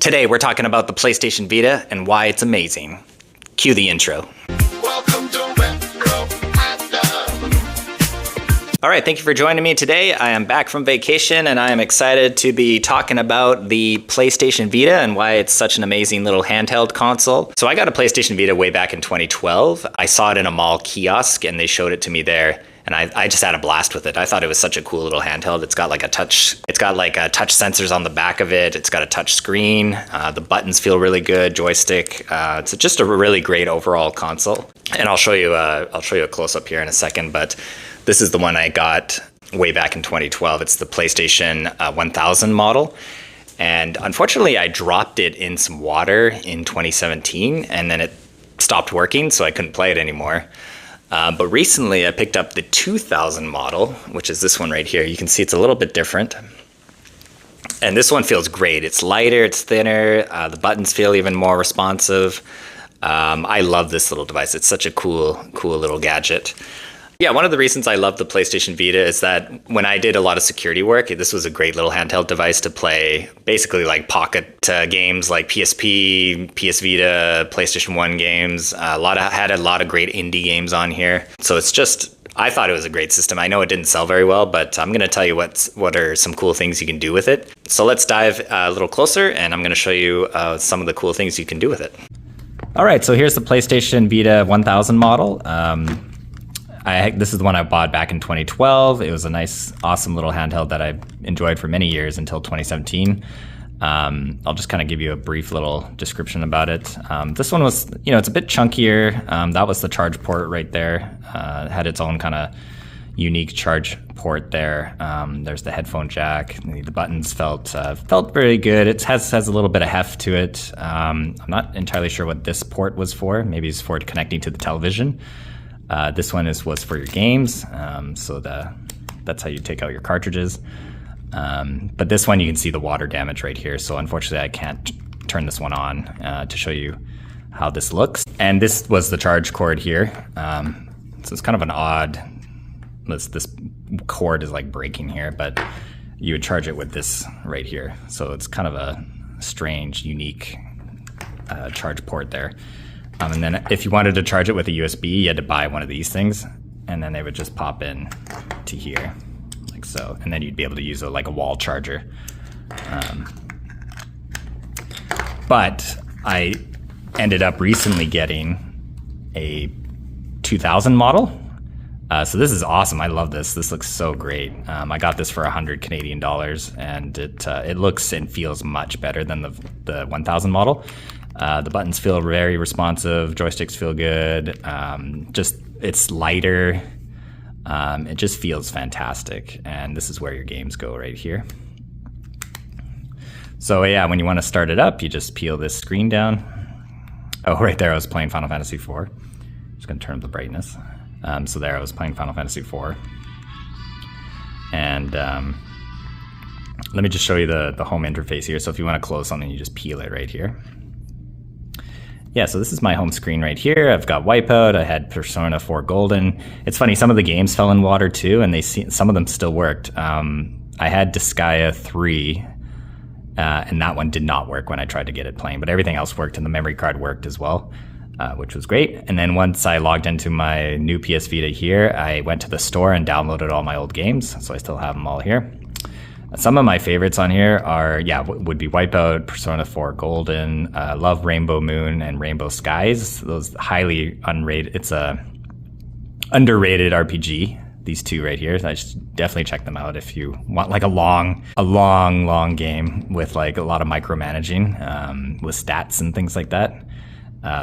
Today we're talking about the PlayStation Vita and why it's amazing. Cue the intro. Welcome to Retro Panda. Alright, thank you for joining me today. I am back from vacation and I am excited to be talking about the PlayStation Vita and why it's such an amazing little handheld console. So I got a PlayStation Vita way back in 2012. I saw it in a mall kiosk and they showed it to me there. And I just had a blast with it. I thought it was such a cool little handheld. It's got like touch sensors on the back of it. It's got a touch screen. The buttons feel really good. Joystick. It's just a really great overall console. And I'll show you a close up here in a second. But this is the one I got way back in 2012. It's the PlayStation 1000 model. And unfortunately, I dropped it in some water in 2017, and then it stopped working, so I couldn't play it anymore. But recently I picked up the 2000 model, which is this one right here. You can see it's a little bit different. And this one feels great. It's lighter, it's thinner, the buttons feel even more responsive. I love this little device. It's such a cool little gadget. Yeah, one of the reasons I love the PlayStation Vita is that when I did a lot of security work, this was a great little handheld device to play basically like pocket games like PSP, PS Vita, PlayStation 1 games. Had a lot of great indie games on here. So it's just, I thought it was a great system. I know it didn't sell very well, but I'm going to tell you what are some cool things you can do with it. So let's dive a little closer and I'm going to show you some of the cool things you can do with it. All right, so here's the PlayStation Vita 1000 model. This is the one I bought back in 2012. It was a nice, awesome little handheld that I enjoyed for many years until 2017. I'll just kind of give you a brief little description about it. This one was, it's a bit chunkier. That was the charge port right there. It had its own kind of unique charge port there. There's the headphone jack. The buttons felt very good. It has a little bit of heft to it. I'm not entirely sure what this port was for. Maybe it's for connecting to the television. This one was for your games, so that's how you take out your cartridges. But this one, you can see the water damage right here. So unfortunately, I can't turn this one on to show you how this looks. And this was the charge cord here. So it's kind of an odd, this cord is like breaking here, but you would charge it with this right here. So it's kind of a strange, unique charge port there. And then if you wanted to charge it with a USB, you had to buy one of these things, and then they would just pop in to here, like so. And then you'd be able to use like a wall charger. But I ended up recently getting a 2000 model. So this is awesome. I love this. This looks so great. I got this for 100 Canadian dollars, and it looks and feels much better than the 1000 model. The buttons feel very responsive. Joysticks feel good. It's lighter. It just feels fantastic. And this is where your games go right here. So yeah, when you want to start it up, you just peel this screen down. Oh, right there, I was playing Final Fantasy IV. Just gonna turn up the brightness. So there, I was playing Final Fantasy IV. And let me just show you the home interface here. So if you want to close something, you just peel it right here. Yeah, so this is my home screen right here. I've got Wipeout. I had Persona 4 Golden. It's funny, some of the games fell in water too, and some of them still worked. I had Disgaea 3, and that one did not work when I tried to get it playing, but everything else worked, and the memory card worked as well, which was great. And then once I logged into my new PS Vita here, I went to the store and downloaded all my old games, so I still have them all here. Some of my favorites on here would be Wipeout, Persona 4 Golden, love Rainbow Moon and Rainbow Skies. Those highly unrated. It's a underrated RPG. These two right here. I should definitely check them out if you want like a long game with like a lot of micromanaging with stats and things like that.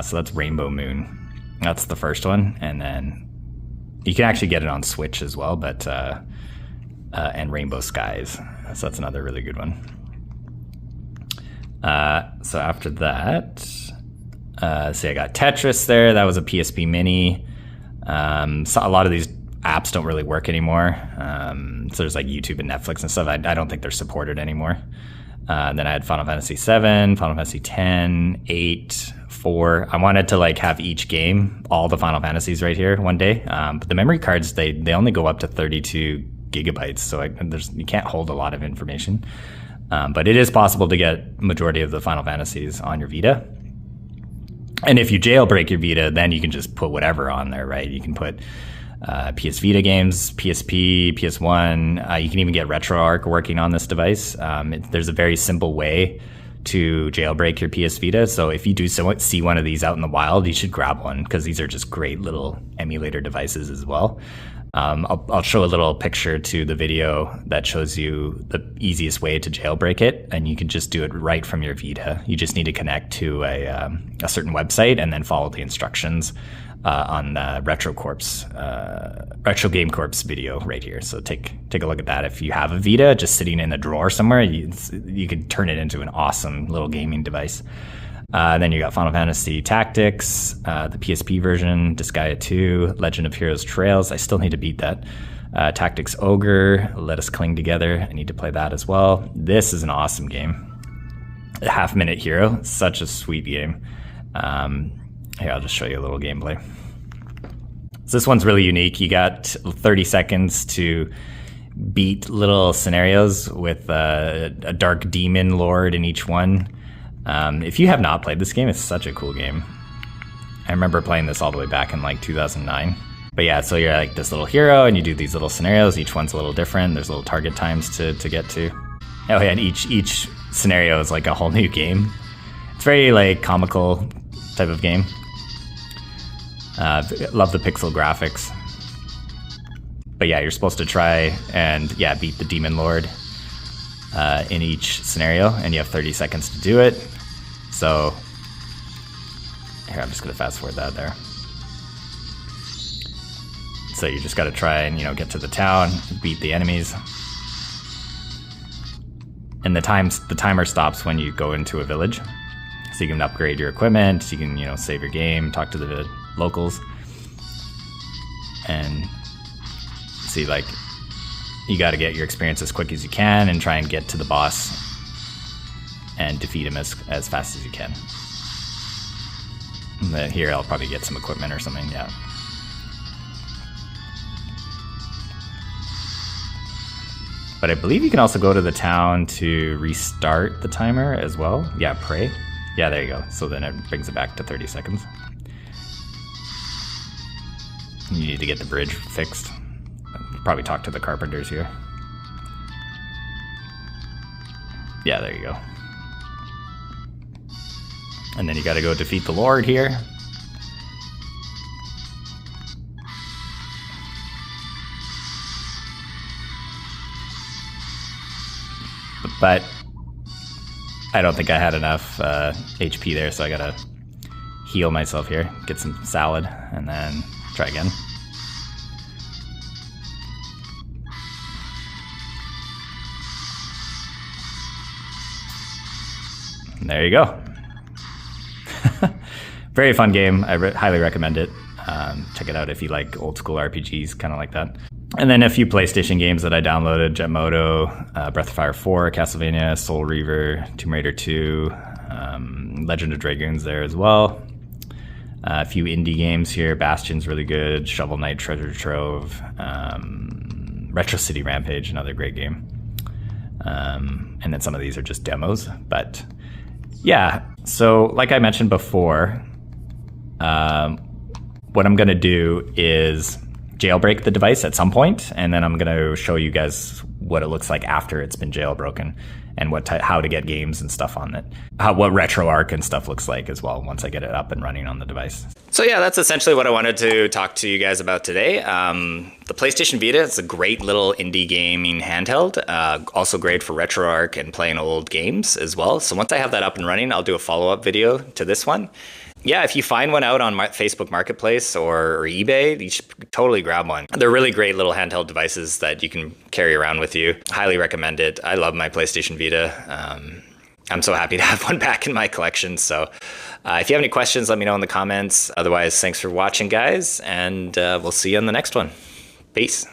So that's Rainbow Moon. That's the first one, and then you can actually get it on Switch as well, but. And Rainbow Skies. So that's another really good one. So after that, see, I got Tetris there. That was a PSP Mini. So a lot of these apps don't really work anymore. So there's like YouTube and Netflix and stuff. I don't think they're supported anymore. Then I had Final Fantasy 7, Final Fantasy 10, 8, 4. I wanted to like have each game, all the Final Fantasies right here one day. But the memory cards, they only go up to 32 gigabytes, so you can't hold a lot of information. But it is possible to get majority of the Final Fantasies on your Vita. And if you jailbreak your Vita, then you can just put whatever on there, right? You can put PS Vita games, PSP, PS1. You can even get RetroArch working on this device. There's a very simple way to jailbreak your PS Vita. So if you do see one of these out in the wild, you should grab one, because these are just great little emulator devices as well. I'll show a little picture to the video that shows you the easiest way to jailbreak it, and you can just do it right from your Vita. You just need to connect to a certain website and then follow the instructions on Retro Game Corp's video right here. So take a look at that. If you have a Vita just sitting in a drawer somewhere, you could turn it into an awesome little gaming device. Then you got Final Fantasy Tactics, the PSP version, Disgaea 2, Legend of Heroes Trails. I still need to beat that. Tactics Ogre, Let Us Cling Together. I need to play that as well. This is an awesome game. Half Minute Hero, such a sweet game. Here, I'll just show you a little gameplay. So this one's really unique. You got 30 seconds to beat little scenarios with a dark demon lord in each one. If you have not played this game, it's such a cool game. I remember playing this all the way back in like 2009. But yeah, so you're like this little hero and you do these little scenarios. Each one's a little different. There's little target times to get to. Oh yeah, and each scenario is like a whole new game. It's very like comical type of game. Love the pixel graphics. But yeah, you're supposed to try and beat the Demon Lord in each scenario, and you have 30 seconds to do it. So here, I'm just gonna fast forward that there. So you just gotta try and get to the town, beat the enemies. And the timer stops when you go into a village. So you can upgrade your equipment, you can save your game, talk to the locals, and see, like, you got to get your experience as quick as you can and try and get to the boss and defeat him as fast as you can. And then here I'll probably get some equipment or something. Yeah. But I believe you can also go to the town to restart the timer as well. Yeah, pray. Yeah, there you go. So then it brings it back to 30 seconds. You need to get the bridge fixed. Probably talk to the carpenters here. Yeah, there you go. And then you gotta go defeat the Lord here. But I don't think I had enough HP there, so I gotta heal myself here, get some salad, and then try again. And there you go. Very fun game. I highly recommend it. Check it out if you like old school RPGs, kind of like that. And then a few PlayStation games that I downloaded: Jetmoto, Breath of Fire 4, Castlevania, Soul Reaver, Tomb Raider 2, Legend of Dragoons there as well. A few indie games here. Bastion's really good. Shovel Knight, Treasure Trove, Retro City Rampage, another great game. And then some of these are just demos. But yeah, so like I mentioned before, what I'm going to do is jailbreak the device at some point, and then I'm going to show you guys what it looks like after it's been jailbroken, and how to get games and stuff on it. What RetroArch and stuff looks like as well once I get it up and running on the device. So yeah, that's essentially what I wanted to talk to you guys about today. The PlayStation Vita is a great little indie gaming handheld. Also great for RetroArch and playing old games as well. So once I have that up and running, I'll do a follow-up video to this one. Yeah, if you find one out on Facebook Marketplace or eBay, you should totally grab one. They're really great little handheld devices that you can carry around with you. Highly recommend it. I love my PlayStation Vita. I'm so happy to have one back in my collection. So if you have any questions, let me know in the comments. Otherwise, thanks for watching, guys, and we'll see you on the next one. Peace.